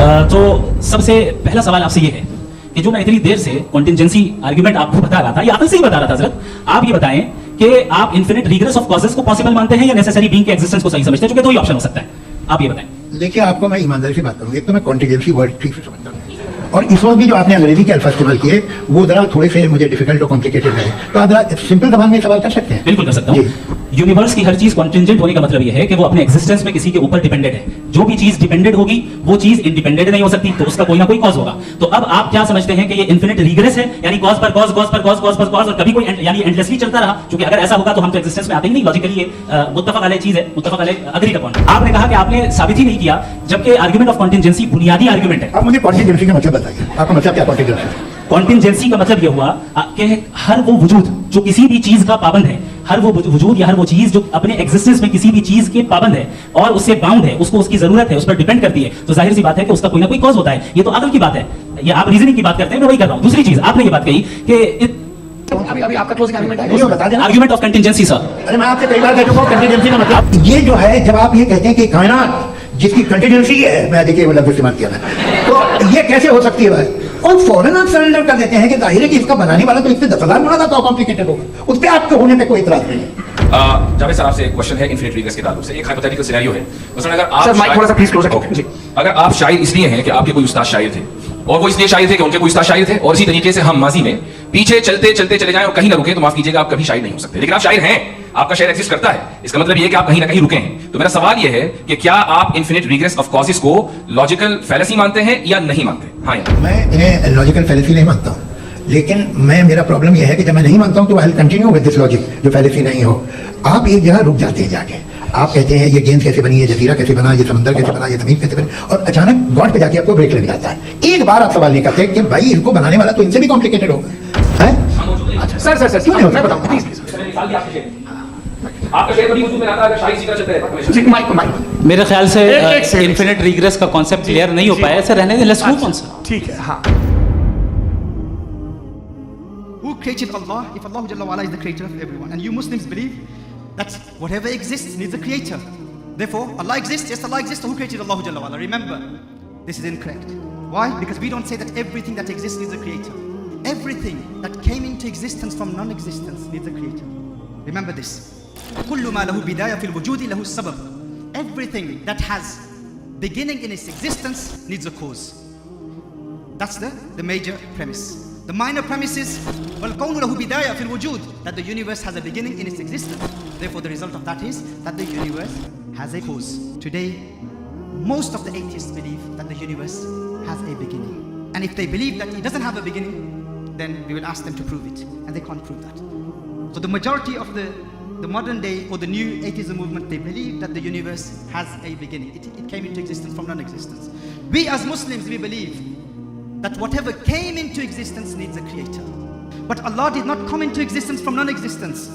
तो सबसे पहला सवाल आपसे ये है कि जो मैं इतनी देर से कॉन्टिंजेंसी आर्ग्यूमेंट आपको बता रहा था, या अकल से ही बता रहा था हजरत, आप ये बताएं कि आप इन्फिनिट रिग्रेस ऑफ कॉजेस को पॉसिबल मानते हैं या नेसेसरी बीइंग के एग्जिस्टेंस को सही समझते हैं? क्योंकि दो ही ऑप्शन हो सकता है, आप ये बताएं। देखिए, आपको मैं ईमानदारी से बात करूंगी, एक तो मैं कॉन्टिजेंसी वर्ड ठीक से समझता हूँ, और इस वक्त भी जो आपने अंग्रेजी के अल्फाज इस्तेमाल किए वो जरा थोड़े से मुझे डिफिकल्ट और कॉम्प्लिकेटेड लगे, तो आप जरा सिंपल जबान में सवाल कर सकते हैं? बिल्कुल कर सकता हूँ। यूनिवर्स की हर चीज कॉन्टिंजेंट होने का मतलब यह है कि वो अपने एग्जिस्टेंस में किसी के ऊपर डिपेंडेंट है। जो भी चीज डिपेंडेंट होगी वो चीज इंडिपेंडेंट नहीं हो सकती, तो उसका कोई ना कोई कॉज होगा। तो अब आप क्या समझते हैं कि ये इन्फिनिट रिग्रेस है, यानी कॉज पर कॉज, कॉज पर कॉज, कॉज पर कॉज, और कभी कोई यानी एंडलेसली चलता रहा? क्योंकि अगर ऐसा होगा तो हम तो एग्जिस्टेंस में आते ही नहीं। लॉजिकली ये मुत्तफक अलैह चीज है, मुत्तफक अलैह अग्रीड अपॉन। आपने कहा कि आपने साबित ही नहीं किया, जबकि आर्गुमेंट ऑफ कॉन्टिंजेंसी बुनियादी आर्गुमेंट है। आप मुझे कॉन्टिजेंसी का मतलब बताइए, आपका मतलब क्या कॉन्टिजेंसी? कॉन्टिंजेंसी का मतलब यह हुआ कि हर वो वजूद जो किसी भी चीज का पाबंद है, हर वो वजूद या हर वो चीज जो अपने एग्जिस्टेंस में किसी भी चीज के पाबंद है और उससे बाउंड है, उसको उसकी जरूरत है, उस पर डिपेंड करती है, तो जाहिर सी बात है कि उसका कोई ना कोई कॉज होता है। ये तो अकल की बात है, ये आप रीजनिंग की बात करते हैं, मैं वही कर रहा हूं। दूसरी चीज, आपने ये बात कही कि अभी आपका क्लोजिंग आर्गुमेंट है, बता दें। Argument of contingency sir. अरे मैं आपसे कई बार कह चुका हूं, कंटिजेंसी का मतलब ये जो है, जब आप ये कहते हैं कि कायनात जिसकी कंटिजेंसी है, मैं देखिए वो लफ्ज़ इस्तेमाल किया मैं, तो ये कैसे हो सकती है भाई? और फौरन आप सरेंडर कर देते हैं कि जाहिर है कि इसका बनाने वाला तो इससे 10,000 गुना था, तो कॉम्प्लिकेटेड होगा, उस पर आपके होने पे कोई इतराज नहीं है। जावेद सर, आपसे एक क्वेश्चन है इन्फिनिट रिग्रेस के ताल्लुक से। एक हाइपोथेटिकल सिनेरियो है, मसलन अगर आप सर माइक थोड़ा सा प्लीज क्लोज रखें जी। अगर आप शायर इसलिए हैं कि आपके कोई उस्ताद शायर थे, और वो इसलिए शायर थे कि उनके कोई उस्ताद शायर थे, और इसी तरीके से हम माजी में पीछे चलते चलते चले जाएं और कहीं ना रुके, तो माफ कीजिएगा आप कभी शायर नहीं हो सकते। लेकिन आप शायर हैं, आपका शायर एग्जिस्ट करता है, इसका मतलब ये है कि आप कहीं ना कहीं रुके हैं। तो मेरा सवाल ये है कि क्या आप इन्फिनिट रिग्रेस ऑफ कॉजेस को लॉजिकल फैलेसी मानते हैं या नहीं मानते? हाँ या मैं इन्हें लॉजिकल फैलेसी नहीं मानता हूँ, लेकिन मेरा प्रॉब्लम यह है कि जब मैं नहीं मानता हूँ तो I will continue with this logic जो फैलेसी नहीं हो। आप एक जगह रुक जाते हैं जाके, आप कहते हैं ये गेंद कैसे बनी, ये जजीरा कैसे बना, ये समंदर कैसे बना, ये जमीन कैसे बनी, और अचानक गॉड पे जाके आपको ब्रेक लग जाता है। एक बार आप सवाल नहीं करते कि भाई इनको बनाने वाला तो इनसे भी कॉम्प्लिकेटेड होगा है? अच्छा सर क्यों नहीं होता? मैं बताऊं प्लीज। आपका शायर कभी वजूद में आता है अगर शायर इसी तरह चलते रहता जी, माइक मेरे ख्याल से इन्फिनिट रिग्रेस का कांसेप्ट क्लियर नहीं हो पाया सर, रहने दें, लेट्स मूव ऑन सर। ठीक है। हाँ, who created Allah? If Allah Jalla wa'ala is the creator of everyone, and you Muslims believe that whatever exists needs a creator, therefore Allah exists. Yes, Allah exists. So who created Allah Jalla wa'ala? Remember, this is incorrect. Why? Because we don't say that everything that exists needs a creator. Everything that came into existence from non-existence needs a creator. Remember this. كل ما له بداية في الوجود له السبب. Everything that has beginning in its existence needs a cause. That's the major premise. The minor premise is والكون له بداية في الوجود, that the universe has a beginning in its existence. Therefore the result of that is that the universe has a cause. Today most of the atheists believe that the universe has a beginning, and if they believe that it doesn't have a beginning, then we will ask them to prove it, and they can't prove that. So the majority of the modern day or the new atheism movement, they believe that the universe has a beginning. It came into existence from non-existence. We as Muslims, we believe that whatever came into existence needs a creator. But Allah did not come into existence from non-existence.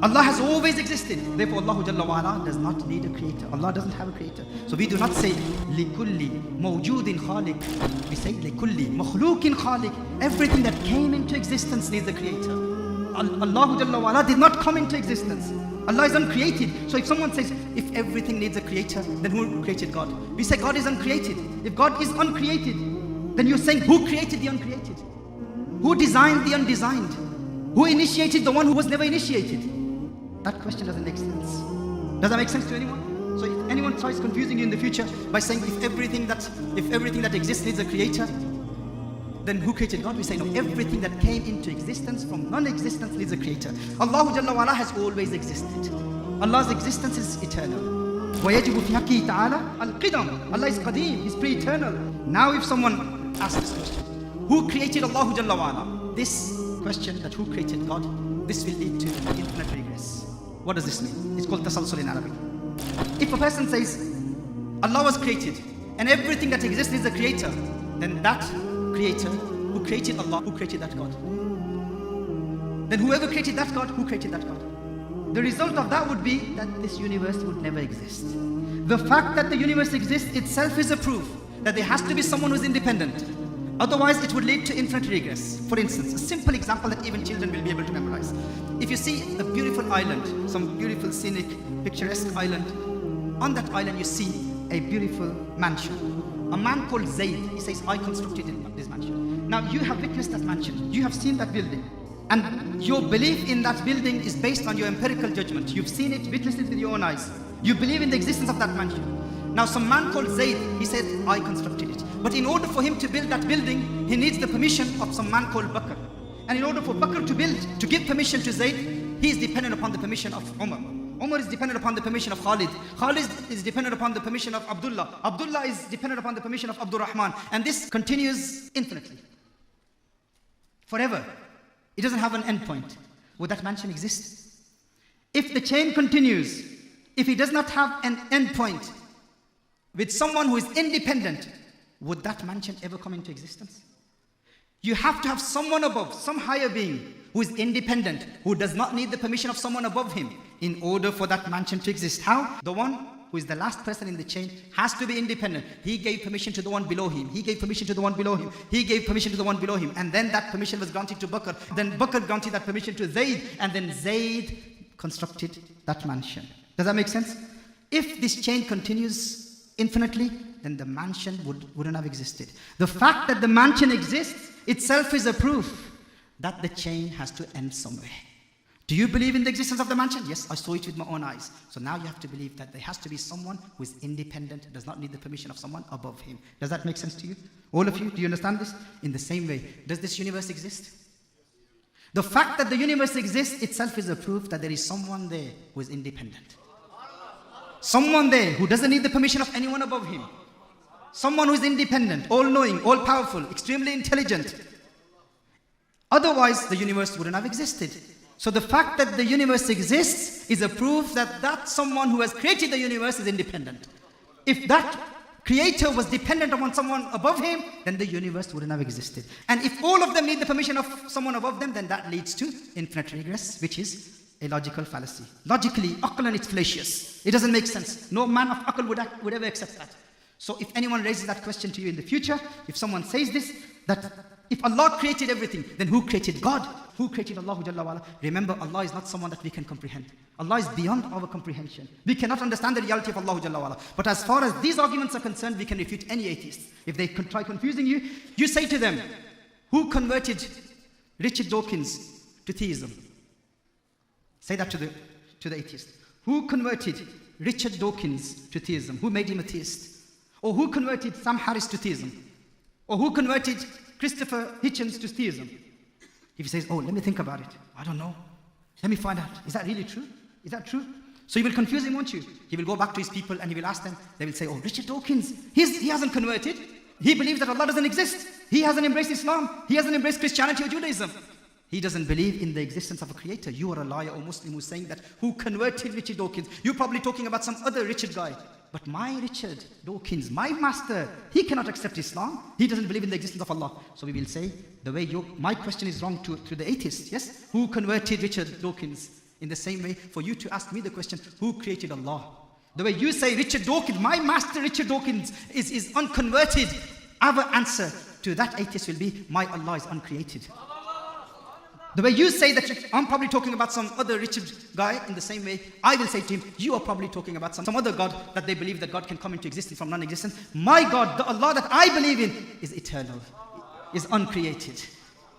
Allah has always existed. Therefore Allah Jalla wa'ala does not need a creator. Allah doesn't have a creator. So we do not say likulli mawjudin khaliq. We say likulli makhluqin khaliq. Everything that came into existence needs a creator. Allah Jalla wa'ala did not come into existence. Allah is uncreated. So if someone says, if everything needs a creator, then who created God? We say God is uncreated. If God is uncreated, then you're saying who created the uncreated? Who designed the undesigned? Who initiated the one who was never initiated? That question doesn't make sense. Does that make sense to anyone? So if anyone tries confusing you in the future by saying if everything that exists needs a creator, then who created God? We say no, everything that came into existence from non-existence needs a creator. Allah Jalla wa'ala has always existed. Allah's existence is eternal. وَيَجِبُ فِي حَقِّهِ تَعَالَى الْقِدَمُ. Allah is qadeem, He's pre-eternal. Now if someone asks this question, who created Allah Jalla wa'ala? This question, that who created God, this will lead to infinite regress. What does this mean? It's called tasalsul in Arabic. If a person says Allah was created and everything that exists is a creator, then that creator who created Allah, who created that God? Then whoever created that God, who created that God? The result of that would be that this universe would never exist. The fact that the universe exists itself is a proof that there has to be someone who's independent. Otherwise it would lead to infinite regress. For instance, a simple example that even children will be able to memorize. If you see a beautiful island, some beautiful scenic, picturesque island, on that island you see a beautiful mansion. A man called Zayd, he says, I constructed this mansion. Now you have witnessed that mansion. You have seen that building. And your belief in that building is based on your empirical judgment. You've seen it, witnessed it with your own eyes. You believe in the existence of that mansion. Now some man called Zayd, he said, I constructed it. But in order for him to build that building, he needs the permission of some man called Bakr. And in order for Bakr to give permission to Zayd, he is dependent upon the permission of Umar. Umar is dependent upon the permission of Khalid. Khalid is dependent upon the permission of Abdullah. Abdullah is dependent upon the permission of Abdul Rahman. And this continues infinitely. Forever. It doesn't have an end point. Would that mansion exist? If the chain continues, if it does not have an end point with someone who is independent, would that mansion ever come into existence? You have to have someone above, some higher being who is independent, who does not need the permission of someone above him in order for that mansion to exist. How? The one who is the last person in the chain has to be independent. He gave permission to the one below him. He gave permission to the one below him. He gave permission to the one below him. And then that permission was granted to Bakr. Then Bakr granted that permission to Zayd. And then Zayd constructed that mansion. Does that make sense? If this chain continues infinitely, then the mansion wouldn't have existed. The fact that the mansion exists itself is a proof that the chain has to end somewhere. Do you believe in the existence of the mansion? Yes, I saw it with my own eyes. So now you have to believe that there has to be someone who is independent, does not need the permission of someone above him. Does that make sense to you? All of you, do you understand this? In the same way, does this universe exist? The fact that the universe exists itself is a proof that there is someone there who is independent. Someone there who doesn't need the permission of anyone above him. Someone who is independent, all-knowing, all-powerful, extremely intelligent. Otherwise, the universe wouldn't have existed. So the fact that the universe exists is a proof that that someone who has created the universe is independent. If that creator was dependent upon someone above him, then the universe wouldn't have existed. And if all of them need the permission of someone above them, then that leads to infinite regress, which is a logical fallacy. Logically, aqlan, it's fallacious. It doesn't make sense. No man of aql would ever accept that. So if anyone raises that question to you in the future, if someone says this, that if Allah created everything, then who created God? Who created Allah Jalla wa'ala? Remember, Allah is not someone that we can comprehend. Allah is beyond our comprehension. We cannot understand the reality of Allah Jalla wa'ala. But as far as these arguments are concerned, we can refute any atheist. If they try confusing you, you say to them, who converted Richard Dawkins to theism? Say that to the atheist. Who converted Richard Dawkins to theism? Who made him a theist? Or who converted Sam Harris to theism? Or who converted Christopher Hitchens to theism? If he says, oh, let me think about it. I don't know. Let me find out. Is that really true? Is that true? So you will confuse him, won't you? He will go back to his people and he will ask them. They will say, oh, Richard Dawkins, he hasn't converted. He believes that Allah doesn't exist. He hasn't embraced Islam. He hasn't embraced Christianity or Judaism. He doesn't believe in the existence of a creator. You are a liar or Muslim who's saying that. Who converted Richard Dawkins? You're probably talking about some other Richard guy. But my Richard Dawkins, my master, he cannot accept Islam. He doesn't believe in the existence of Allah. So we will say, the way my question is wrong to the atheist, yes? Who converted Richard Dawkins? In the same way, for you to ask me the question, who created Allah? The way you say Richard Dawkins, my master Richard Dawkins is unconverted. Our answer to that atheist will be, my Allah is uncreated. The way you say that I'm probably talking about some other Richard guy, in the same way, I will say to him, you are probably talking about some other God that they believe that God can come into existence from non-existence. My God, the Allah that I believe in, is eternal, is uncreated.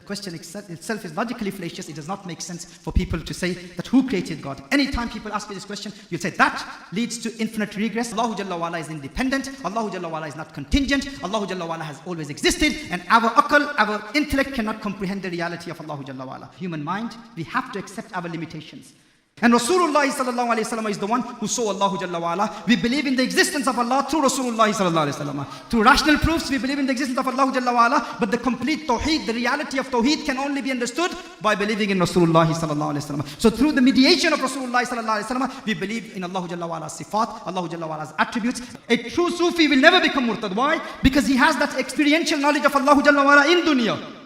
The question itself is logically fallacious. It does not make sense for people to say that who created God. Anytime people ask you this question, you'll say that leads to infinite regress. Allah Jalla wa'ala is independent. Allah Jalla wa'ala is not contingent. Allah Jalla wa'ala has always existed. And our aql, our intellect cannot comprehend the reality of Allah Jalla wa'ala. Human mind, we have to accept our limitations. And Rasulullah sallallahu alayhi wa sallam is the one who saw Allah Jalla wa'ala. We believe in the existence of Allah through Rasulullah sallallahu alayhi wa sallam. Through rational proofs, we believe in the existence of Allah Jalla wa'ala. But the complete tawheed, the reality of tawheed can only be understood by believing in Rasulullah sallallahu alayhi wa sallam. So through the mediation of Rasulullah sallallahu alayhi wa sallam, we believe in Allah Jalla wa'ala's sifat, Allah Jalla wa'ala's attributes. A true Sufi will never become murtad. Why? Because he has that experiential knowledge of Allah Jalla wa'ala in dunya.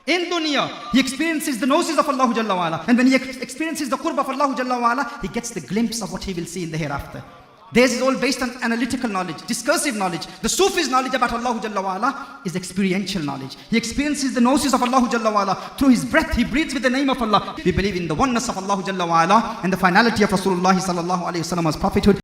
In dunya, he experiences the gnosis of Allah Jalla wa'ala. And when he experiences the qurb of Allah Jalla wa'ala, he gets the glimpse of what he will see in the hereafter. Theirs is all based on analytical knowledge, discursive knowledge. The Sufi's knowledge about Allah Jalla wa'ala is experiential knowledge. He experiences the gnosis of Allah Jalla wa'ala. Through his breath, he breathes with the name of Allah. We believe in the oneness of Allah Jalla wa'ala and the finality of Rasulullah sallallahu alayhi wa sallam's prophethood.